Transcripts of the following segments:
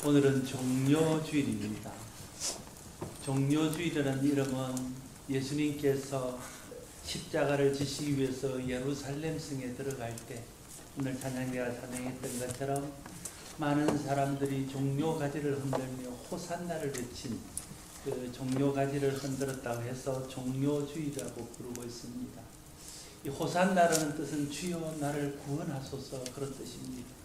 오늘은 종료주일입니다. 종료주일이라는 이름은 예수님께서 십자가를 지시기 위해서 예루살렘 성에 들어갈 때 오늘 찬양대가 찬양했던 것처럼 많은 사람들이 종료가지를 흔들며 호산나를 외친 그 종료가지를 흔들었다고 해서 종료주일이라고 부르고 있습니다. 이 호산나라는 뜻은 주여 나를 구원하소서 그런 뜻입니다.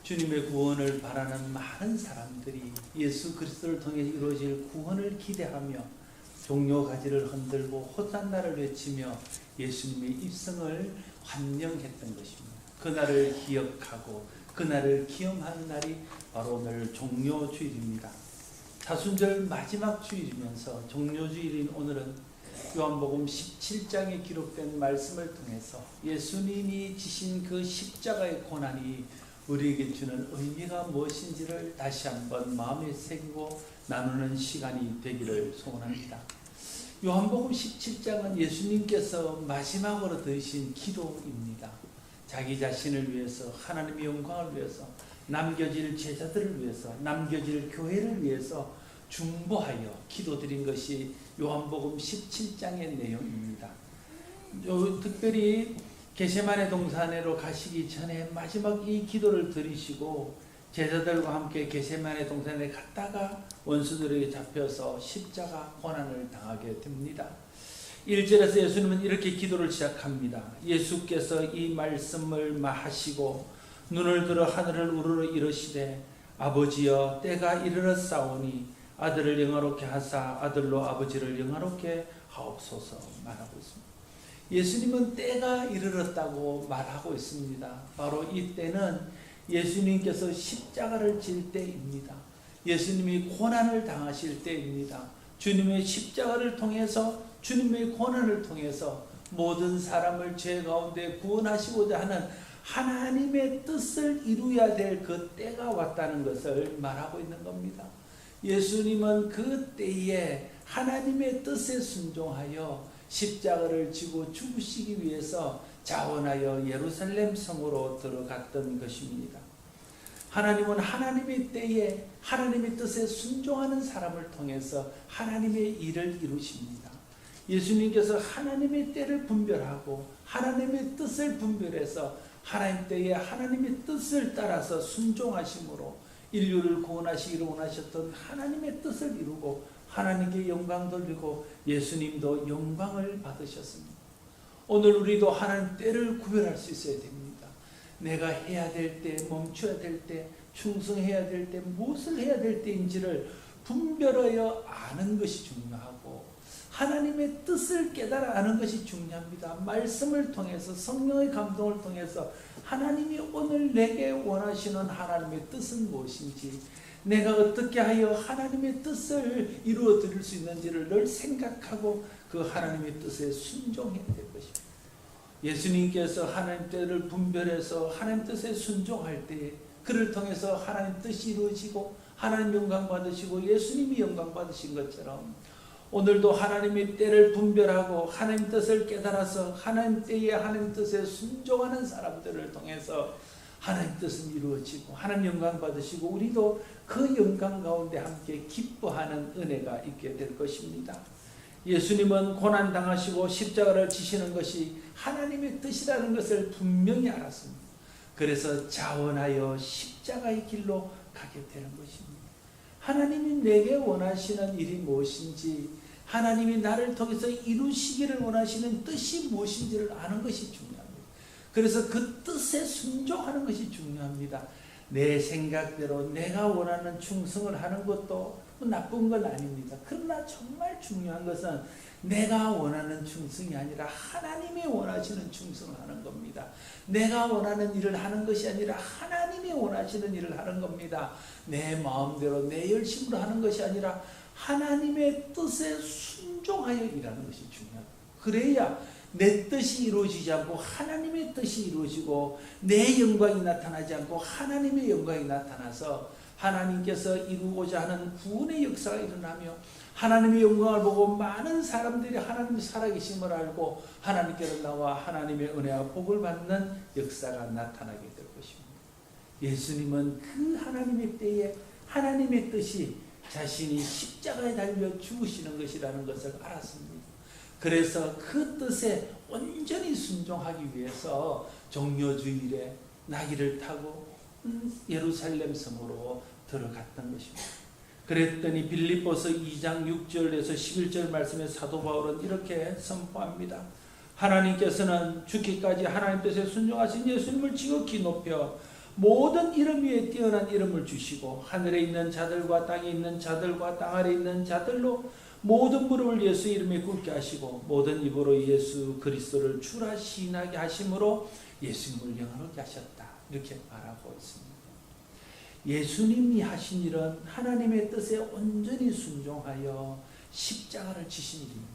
주님의 구원을 바라는 많은 사람들이 예수 그리스도를 통해 이루어질 구원을 기대하며 종료가지를 흔들고 호산나를 외치며 예수님의 입성을 환영했던 것입니다. 그날을 기억하고 그날을 기념하는 날이 바로 오늘 종료주일입니다. 사순절 마지막 주일이면서 종료주일인 오늘은 요한복음 17장에 기록된 말씀을 통해서 예수님이 지신 그 십자가의 고난이 우리에게 주는 의미가 무엇인지를 다시 한번 마음에 새기고 나누는 시간이 되기를 소원합니다. 요한복음 17장은 예수님께서 마지막으로 드신 기도입니다. 자기 자신을 위해서, 하나님의 영광을 위해서, 남겨질 제자들을 위해서, 남겨질 교회를 위해서 중보하여 기도드린 것이 요한복음 17장의 내용입니다. 특별히 겟세마네 동산으로 가시기 전에 마지막 이 기도를 드리시고 제자들과 함께 겟세마네 동산에 갔다가 원수들에게 잡혀서 십자가 고난을 당하게 됩니다. 1절에서 예수님은 이렇게 기도를 시작합니다. 예수께서 이 말씀을 하시고 눈을 들어 하늘을 우러러 이르시되 아버지여 때가 이르렀사오니 아들을 영화롭게 하사 아들로 아버지를 영화롭게 하옵소서 말하고 있습니다. 예수님은 때가 이르렀다고 말하고 있습니다. 바로 이 때는 예수님께서 십자가를 질 때입니다. 예수님이 고난을 당하실 때입니다. 주님의 십자가를 통해서 주님의 고난을 통해서 모든 사람을 죄 가운데 구원하시고자 하는 하나님의 뜻을 이루어야 될 그 때가 왔다는 것을 말하고 있는 겁니다. 예수님은 그 때에 하나님의 뜻에 순종하여 십자가를 지고 죽으시기 위해서 자원하여 예루살렘 성으로 들어갔던 것입니다. 하나님은 하나님의 때에 하나님의 뜻에 순종하는 사람을 통해서 하나님의 일을 이루십니다. 예수님께서 하나님의 때를 분별하고 하나님의 뜻을 분별해서 하나님 때에 하나님의 뜻을 따라서 순종하심으로 인류를 구원하시기를 원하셨던 하나님의 뜻을 이루고 하나님께 영광 돌리고 예수님도 영광을 받으셨습니다. 오늘 우리도 하나님 때를 구별할 수 있어야 됩니다. 내가 해야 될 때, 멈춰야 될 때, 충성해야 될 때, 무엇을 해야 될 때인지를 분별하여 아는 것이 중요하고 하나님의 뜻을 깨달아 아는 것이 중요합니다. 말씀을 통해서 성령의 감동을 통해서 하나님이 오늘 내게 원하시는 하나님의 뜻은 무엇인지 내가 어떻게 하여 하나님의 뜻을 이루어 드릴 수 있는지를 늘 생각하고 그 하나님의 뜻에 순종해야 될 것입니다. 예수님께서 하나님 뜻을 분별해서 하나님 뜻에 순종할 때 그를 통해서 하나님 뜻이 이루어지고 하나님 영광 받으시고 예수님이 영광 받으신 것처럼 오늘도 하나님의 때를 분별하고 하나님 뜻을 깨달아서 하나님 때에 하나님 뜻에 순종하는 사람들을 통해서 하나님 뜻은 이루어지고 하나님 영광 받으시고 우리도 그 영광 가운데 함께 기뻐하는 은혜가 있게 될 것입니다. 예수님은 고난당하시고 십자가를 지시는 것이 하나님의 뜻이라는 것을 분명히 알았습니다. 그래서 자원하여 십자가의 길로 가게 되는 것입니다. 하나님이 내게 원하시는 일이 무엇인지 하나님이 나를 통해서 이루시기를 원하시는 뜻이 무엇인지를 아는 것이 중요합니다. 그래서 그 뜻에 순종하는 것이 중요합니다. 내 생각대로 내가 원하는 충성을 하는 것도 나쁜 건 아닙니다. 그러나 정말 중요한 것은 내가 원하는 충성이 아니라 하나님이 원하시는 충성을 하는 겁니다. 내가 원하는 일을 하는 것이 아니라 하나님이 원하시는 일을 하는 겁니다. 내 마음대로 내 열심으로 하는 것이 아니라 하나님의 뜻에 순종하여 일하는 것이 중요합니다. 그래야 내 뜻이 이루어지지 않고 하나님의 뜻이 이루어지고 내 영광이 나타나지 않고 하나님의 영광이 나타나서 하나님께서 이루고자 하는 구원의 역사가 일어나며 하나님의 영광을 보고 많은 사람들이 하나님의 살아계심을 알고 하나님께로 나와 하나님의 은혜와 복을 받는 역사가 나타나게 될 것입니다. 예수님은 그 하나님의 때에 하나님의 뜻이 자신이 십자가에 달려 죽으시는 것이라는 것을 알았습니다. 그래서 그 뜻에 온전히 순종하기 위해서 종려주일에 나귀를 타고 예루살렘 성으로 들어갔던 것입니다. 그랬더니 빌립보서 2장 6절에서 11절 말씀에 사도 바울은 이렇게 선포합니다. 하나님께서는 죽기까지 하나님 뜻에 순종하신 예수님을 지극히 높여 모든 이름 위에 뛰어난 이름을 주시고 하늘에 있는 자들과 땅에 있는 자들과 땅 아래 있는 자들로 모든 무릎을 예수 이름에 꿇게 하시고 모든 입으로 예수 그리스도를 주라 시인하게 하심으로 예수님을 영원하게 하셨다. 이렇게 말하고 있습니다. 예수님이 하신 일은 하나님의 뜻에 온전히 순종하여 십자가를 지신 일입니다.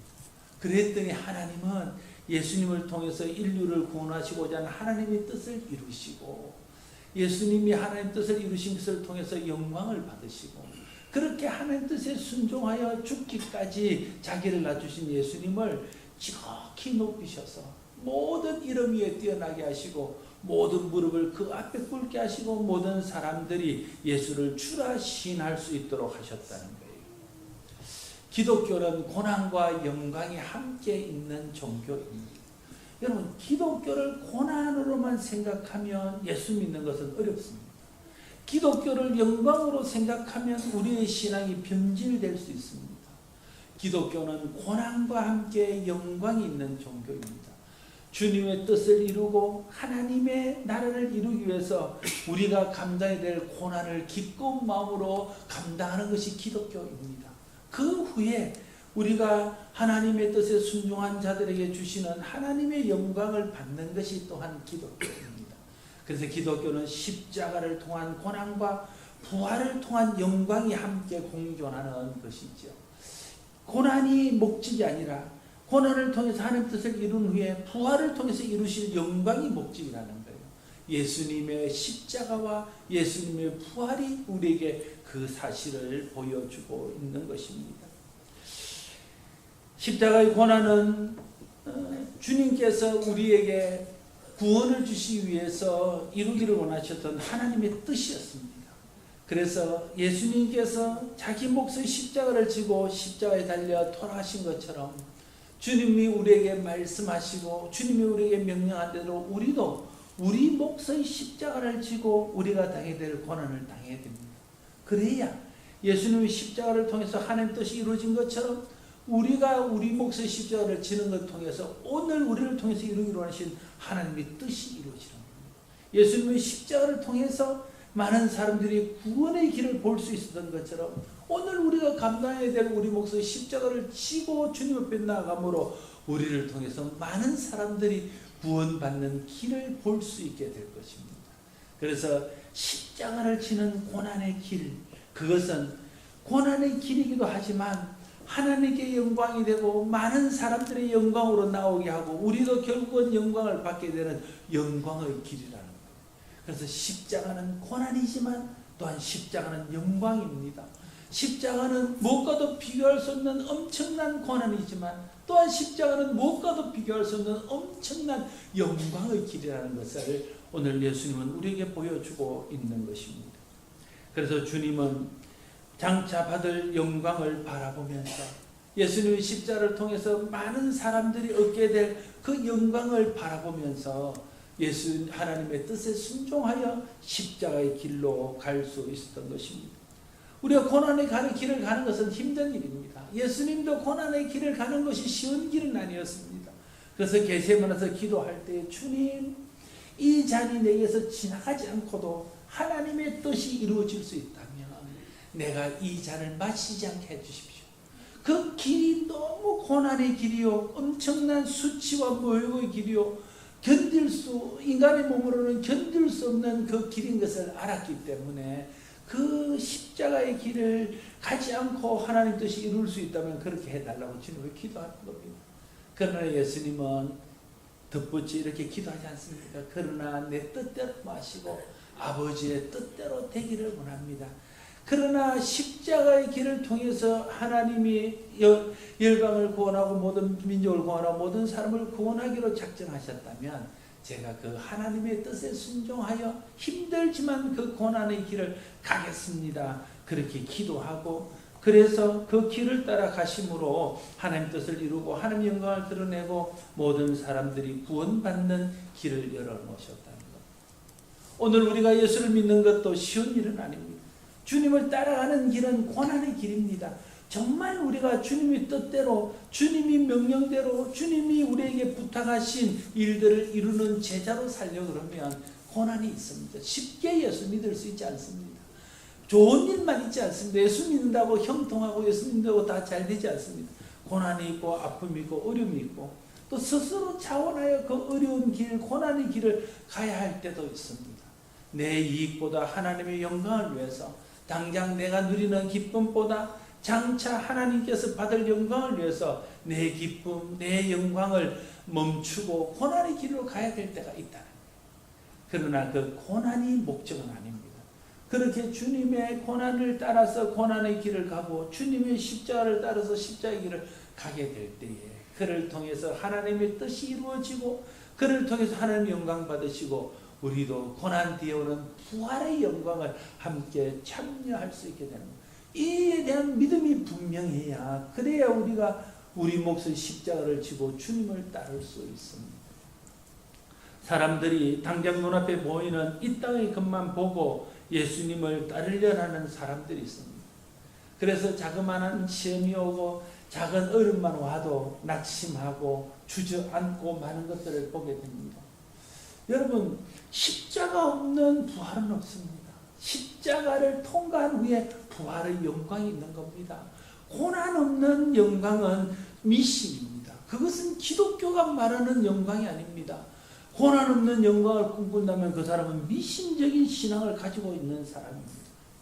그랬더니 하나님은 예수님을 통해서 인류를 구원하시고자 하는 하나님의 뜻을 이루시고 예수님이 하나님 뜻을 이루신 것을 통해서 영광을 받으시고 그렇게 하나님 뜻에 순종하여 죽기까지 자기를 낮추신 예수님을 지극히 높이셔서 모든 이름 위에 뛰어나게 하시고 모든 무릎을 그 앞에 꿇게 하시고 모든 사람들이 예수를 주라 시인할 수 있도록 하셨다는 거예요. 기독교는 고난과 영광이 함께 있는 종교입니다. 여러분, 기독교를 고난으로만 생각하면 예수 믿는 것은 어렵습니다. 기독교를 영광으로 생각하면 우리의 신앙이 변질될 수 있습니다. 기독교는 고난과 함께 영광이 있는 종교입니다. 주님의 뜻을 이루고 하나님의 나라를 이루기 위해서 우리가 감당해야 될 고난을 기꺼운 마음으로 감당하는 것이 기독교입니다. 그 후에 우리가 하나님의 뜻에 순종한 자들에게 주시는 하나님의 영광을 받는 것이 또한 기독교입니다. 그래서 기독교는 십자가를 통한 고난과 부활을 통한 영광이 함께 공존하는 것이죠. 고난이 목적이 아니라 고난을 통해서 하나님 뜻을 이룬 후에 부활을 통해서 이루실 영광이 목적이라는 거예요. 예수님의 십자가와 예수님의 부활이 우리에게 그 사실을 보여주고 있는 것입니다. 십자가의 고난은 주님께서 우리에게 구원을 주시기 위해서 이루기를 원하셨던 하나님의 뜻이었습니다. 그래서 예수님께서 자기 몫의 십자가를 지고 십자가에 달려 돌아가신 것처럼 주님이 우리에게 말씀하시고 주님이 우리에게 명령한 대로 우리도 우리 몫의 십자가를 지고 우리가 당해야 될 고난을 당해야 됩니다. 그래야 예수님의 십자가를 통해서 하나님 뜻이 이루어진 것처럼 우리가 우리 몫의 십자가를 지는 것을 통해서 오늘 우리를 통해서 이루기로 하신 하나님의 뜻이 이루어지는 겁니다. 예수님의 십자가를 통해서 많은 사람들이 구원의 길을 볼 수 있었던 것처럼 오늘 우리가 감당해야 될 우리 몫의 십자가를 지고 주님 앞에 나아감으로 우리를 통해서 많은 사람들이 구원받는 길을 볼 수 있게 될 것입니다. 그래서 십자가를 지는 고난의 길, 그것은 고난의 길이기도 하지만 하나님께 영광이 되고 많은 사람들의 영광으로 나오게 하고 우리도 결국은 영광을 받게 되는 영광의 길이라는 거예요. 그래서 십자가는 고난이지만 또한 십자가는 영광입니다. 십자가는 무엇과도 비교할 수 없는 엄청난 고난이지만 또한 십자가는 무엇과도 비교할 수 없는 엄청난 영광의 길이라는 것을 오늘 예수님은 우리에게 보여주고 있는 것입니다. 그래서 주님은 장차 받을 영광을 바라보면서 예수님의 십자가를 통해서 많은 사람들이 얻게 될 그 영광을 바라보면서 하나님의 뜻에 순종하여 십자가의 길로 갈 수 있었던 것입니다. 우리가 고난의 길을 가는 것은 힘든 일입니다. 예수님도 고난의 길을 가는 것이 쉬운 길은 아니었습니다. 그래서 겟세마네에서 기도할 때 주님, 이 잔이 내게서 지나가지 않고도 하나님의 뜻이 이루어질 수 있다면 내가 이 잔을 마시지 않게 해주십시오. 그 길이 너무 고난의 길이요, 엄청난 수치와 모욕의 길이요, 인간의 몸으로는 견딜 수 없는 그 길인 것을 알았기 때문에 그 십자가의 길을 가지 않고 하나님 뜻이 이룰 수 있다면 그렇게 해달라고 주님을 기도하는 겁니다. 그러나 예수님은 덧붙이 이렇게 기도하지 않습니까? 그러나 내 뜻대로 마시고 아버지의 뜻대로 되기를 원합니다. 그러나 십자가의 길을 통해서 하나님이 열방을 구원하고 모든 민족을 구원하고 모든 사람을 구원하기로 작정하셨다면 제가 그 하나님의 뜻에 순종하여 힘들지만 그 고난의 길을 가겠습니다. 그렇게 기도하고 그래서 그 길을 따라 가심으로 하나님 뜻을 이루고 하나님 영광을 드러내고 모든 사람들이 구원받는 길을 열어놓으셨다는 것. 오늘 우리가 예수를 믿는 것도 쉬운 일은 아닙니다. 주님을 따라가는 길은 고난의 길입니다. 정말 우리가 주님의 뜻대로 주님이 명령대로 주님이 우리에게 부탁하신 일들을 이루는 제자로 살려고 그러면 고난이 있습니다. 쉽게 예수 믿을 수 있지 않습니다. 좋은 일만 있지 않습니다. 예수 믿는다고 형통하고 예수 믿는다고 다 잘 되지 않습니다. 고난이 있고 아픔이 있고 어려움이 있고 또 스스로 자원하여 그 어려운 길, 고난의 길을 가야 할 때도 있습니다. 내 이익보다 하나님의 영광을 위해서 당장 내가 누리는 기쁨보다 장차 하나님께서 받을 영광을 위해서 내 기쁨, 내 영광을 멈추고 고난의 길로 가야 될 때가 있다는 거예요. 그러나 그 고난이 목적은 아닙니다. 그렇게 주님의 고난을 따라서 고난의 길을 가고 주님의 십자가를 따라서 십자가의 길을 가게 될 때에 그를 통해서 하나님의 뜻이 이루어지고 그를 통해서 하나님의 영광 받으시고 우리도 고난 뒤에 오는 부활의 영광을 함께 참여할 수 있게 되는 거예요. 이에 대한 믿음이 분명해야 그래야 우리가 우리 몫의 십자가를 지고 주님을 따를 수 있습니다. 사람들이 당장 눈앞에 보이는 이 땅의 것만 보고 예수님을 따르려는 사람들이 있습니다. 그래서 자그마한 시험이 오고 작은 어려움만 와도 낙심하고 주저앉고 많은 것들을 보게 됩니다. 여러분, 십자가 없는 부활은 없습니다. 십자가를 통과한 후에 부활의 영광이 있는 겁니다. 고난 없는 영광은 미신입니다. 그것은 기독교가 말하는 영광이 아닙니다. 고난 없는 영광을 꿈꾼다면 그 사람은 미신적인 신앙을 가지고 있는 사람입니다.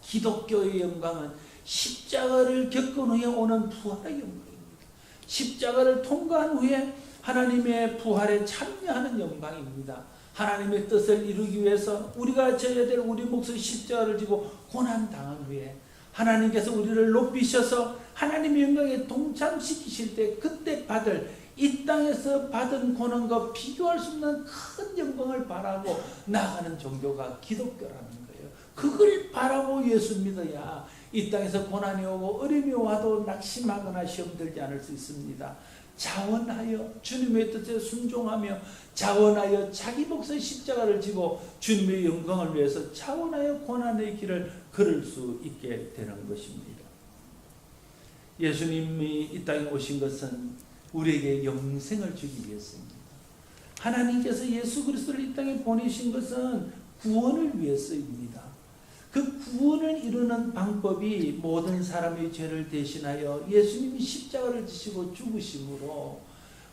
기독교의 영광은 십자가를 겪은 후에 오는 부활의 영광입니다. 십자가를 통과한 후에 하나님의 부활에 참여하는 영광입니다. 하나님의 뜻을 이루기 위해서 우리가 져야 될 우리 몫의 십자가를 지고 고난당한 후에 하나님께서 우리를 높이셔서 하나님의 영광에 동참시키실 때 그때 받을 이 땅에서 받은 고난과 비교할 수 없는 큰 영광을 바라고 나아가는 종교가 기독교라는 거예요. 그걸 바라고 예수 믿어야 이 땅에서 고난이 오고 어려움이 와도 낙심하거나 시험 들지 않을 수 있습니다. 자원하여 주님의 뜻에 순종하며 자원하여 자기 몫의 십자가를 지고 주님의 영광을 위해서 자원하여 고난의 길을 걸을 수 있게 되는 것입니다. 예수님이 이 땅에 오신 것은 우리에게 영생을 주기 위해서입니다. 하나님께서 예수 그리스도를 이 땅에 보내신 것은 구원을 위해서입니다. 그 구원을 이루는 방법이 모든 사람의 죄를 대신하여 예수님이 십자가를 지시고 죽으심으로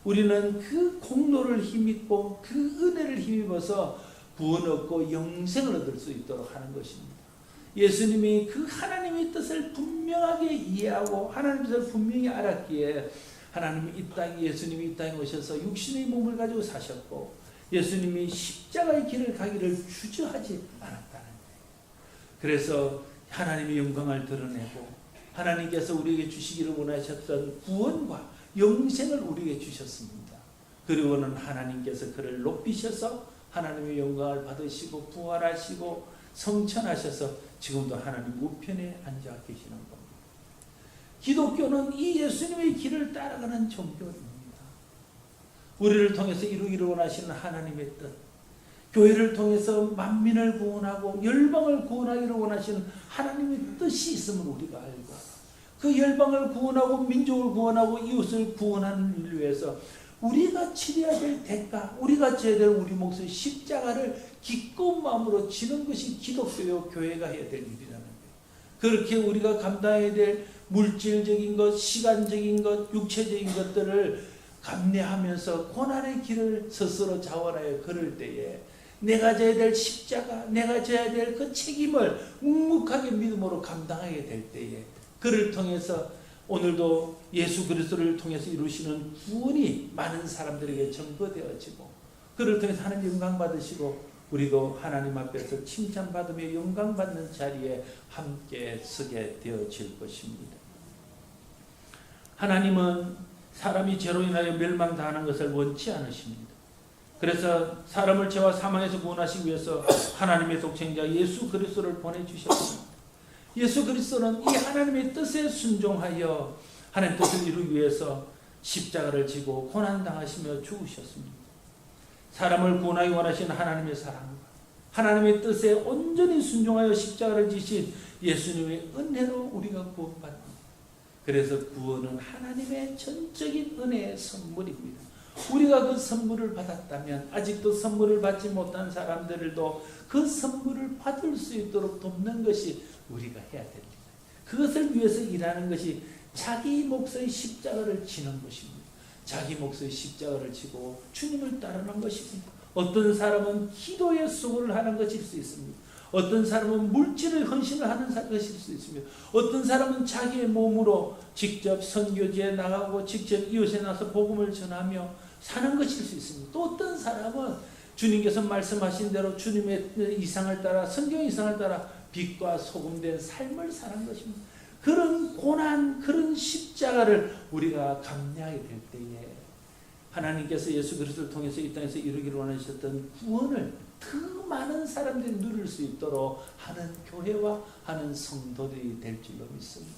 우리는 그 공로를 힘입고 그 은혜를 힘입어서 구원 얻고 영생을 얻을 수 있도록 하는 것입니다. 예수님이 그 하나님의 뜻을 분명하게 이해하고 하나님의 뜻을 분명히 알았기에 하나님이 이 땅에 예수님이 이 땅에 오셔서 육신의 몸을 가지고 사셨고 예수님이 십자가의 길을 가기를 주저하지 않았다는 거예요. 그래서 하나님의 영광을 드러내고 하나님께서 우리에게 주시기를 원하셨던 구원과 영생을 우리에게 주셨습니다. 그리고는 하나님께서 그를 높이셔서 하나님의 영광을 받으시고 부활하시고 성천하셔서 지금도 하나님 우편에 앉아 계시는 겁니다. 기독교는 이 예수님의 길을 따라가는 종교입니다. 우리를 통해서 이루기를 원하시는 하나님의 뜻, 교회를 통해서 만민을 구원하고 열방을 구원하기를 원하시는 하나님의 뜻이 있음을 우리가 알고 그 열방을 구원하고 민족을 구원하고 이웃을 구원하는 일을 위해서 우리가 치러야 될 대가, 우리가 져야 될 우리 몫의 십자가를 기꺼운 마음으로 지는 것이 기독교요 교회가 해야 될 일이라는 거예요. 그렇게 우리가 감당해야 될 물질적인 것, 시간적인 것, 육체적인 것들을 감내하면서 고난의 길을 스스로 자원하여 걸을 때에 내가 져야 될 십자가, 내가 져야 될 그 책임을 묵묵하게 믿음으로 감당하게 될 때에 그를 통해서 오늘도 예수 그리스도를 통해서 이루시는 구원이 많은 사람들에게 전거되어지고 그를 통해서 하나님 영광 받으시고 우리도 하나님 앞에서 칭찬받으며 영광받는 자리에 함께 서게 되어질 것입니다. 하나님은 사람이 죄로 인하여 멸망당하는 것을 원치 않으십니다. 그래서 사람을 죄와 사망에서 구원하시기 위해서 하나님의 독생자 예수 그리스도를 보내주셨습니다. 예수 그리스도는 이 하나님의 뜻에 순종하여 하나님의 뜻을 이루기 위해서 십자가를 지고 고난당하시며 죽으셨습니다. 사람을 구원하기 원하신 하나님의 사랑과 하나님의 뜻에 온전히 순종하여 십자가를 지신 예수님의 은혜로 우리가 구원받습니다. 그래서 구원은 하나님의 전적인 은혜의 선물입니다. 우리가 그 선물을 받았다면 아직도 선물을 받지 못한 사람들도 그 선물을 받을 수 있도록 돕는 것이 우리가 해야 됩니다. 그것을 위해서 일하는 것이 자기 몫의 십자가를 지는 것입니다. 자기 몫의 십자가를 지고 주님을 따르는 것입니다. 어떤 사람은 기도의 수고를 하는 것일 수 있습니다. 어떤 사람은 물질을 헌신을 하는 것일 수 있습니다. 어떤 사람은 자기의 몸으로 직접 선교지에 나가고 직접 이웃에 나서 복음을 전하며 사는 것일 수 있습니다. 또 어떤 사람은 주님께서 말씀하신 대로 주님의 이상을 따라 성경 이상을 따라 빛과 소금된 삶을 사는 것입니다. 그런 고난, 그런 십자가를 우리가 감내하게 될 때에 하나님께서 예수 그리스도를 통해서 이 땅에서 이루기를 원하셨던 구원을 더 많은 사람들이 누릴 수 있도록 하는 교회와 하는 성도들이 될 줄로 믿습니다.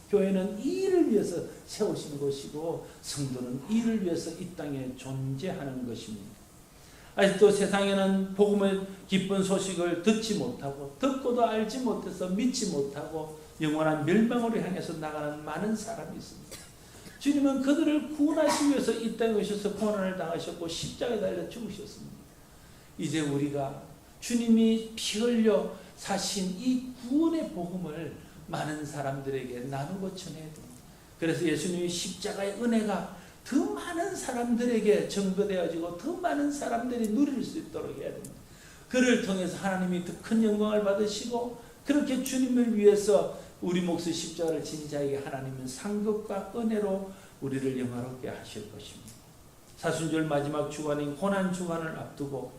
교회는 이 일을 위해서 세우신 것이고 성도는 이 일을 위해서 이 땅에 존재하는 것입니다. 아직도 세상에는 복음의 기쁜 소식을 듣지 못하고 듣고도 알지 못해서 믿지 못하고 영원한 멸망으로 향해서 나가는 많은 사람이 있습니다. 주님은 그들을 구원하시기 위해서 이 땅에 오셔서 고난을 당하셨고 십자가에 달려 죽으셨습니다. 이제 우리가 주님이 피 흘려 사신 이 구원의 복음을 많은 사람들에게 나누고 전해야 됩니다. 그래서 예수님의 십자가의 은혜가 더 많은 사람들에게 전거되어지고 더 많은 사람들이 누릴 수 있도록 해야 됩니다. 그를 통해서 하나님이 더 큰 영광을 받으시고 그렇게 주님을 위해서 우리 몫의 십자가를 진 자에게 하나님은 상급과 은혜로 우리를 영화롭게 하실 것입니다. 사순절 마지막 주간인 고난 주간을 앞두고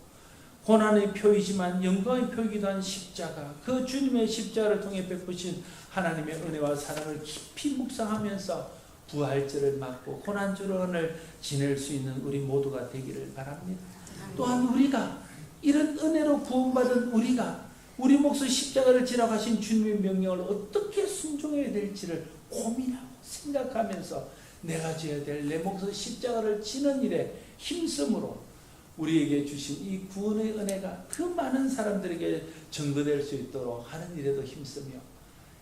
고난의 표이지만 영광의 표이기도 한 십자가, 그 주님의 십자가를 통해 베푸신 하나님의 은혜와 사랑을 깊이 묵상하면서 부활절을 맞고 고난주간을 지낼 수 있는 우리 모두가 되기를 바랍니다. 또한 우리가 이런 은혜로 구원받은 우리가 우리 몫의 십자가를 지러 가신 주님의 명령을 어떻게 순종해야 될지를 고민하고 생각하면서 내가 져야 될 내 몫의 십자가를 지는 일에 힘쓰므로 우리에게 주신 이 구원의 은혜가 더 많은 사람들에게 전거될 수 있도록 하는 일에도 힘쓰며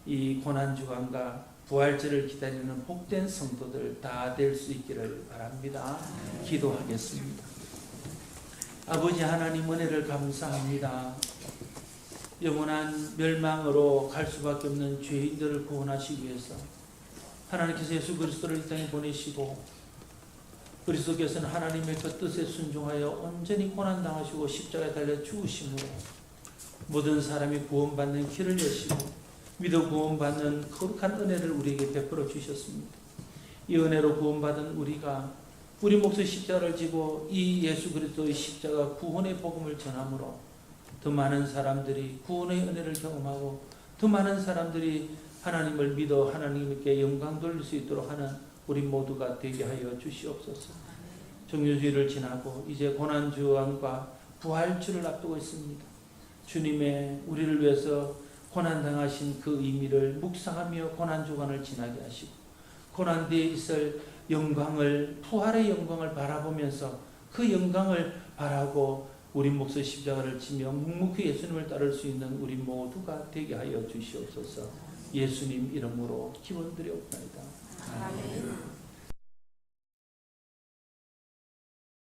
이 고난주간과 부활절을 기다리는 복된 성도들 다 될 수 있기를 바랍니다. 기도하겠습니다. 아버지 하나님 은혜를 감사합니다. 영원한 멸망으로 갈 수밖에 없는 죄인들을 구원하시기 위해서 하나님께서 예수 그리스도를 이 땅에 보내시고 그리스도께서는 하나님의 그 뜻에 순종하여 온전히 고난당하시고 십자가에 달려 죽으심으로 모든 사람이 구원받는 길을 여시고 믿어 구원받는 거룩한 은혜를 우리에게 베풀어 주셨습니다. 이 은혜로 구원받은 우리가 우리 몫의 십자가를 지고 이 예수 그리스도의 십자가 구원의 복음을 전함으로 더 많은 사람들이 구원의 은혜를 경험하고 더 많은 사람들이 하나님을 믿어 하나님께 영광 돌릴 수 있도록 하는 우리 모두가 되게 하여 주시옵소서. 정유주일을 지나고 이제 고난주간과 부활주를 앞두고 있습니다. 주님의 우리를 위해서 고난당하신 그 의미를 묵상하며 고난주간을 지나게 하시고 고난 뒤에 있을 영광을 부활의 영광을 바라보면서 그 영광을 바라고 우리 몫의 십자가를 지며 묵묵히 예수님을 따를 수 있는 우리 모두가 되게 하여 주시옵소서. 예수님 이름으로 기원드려옵나이다. 아멘.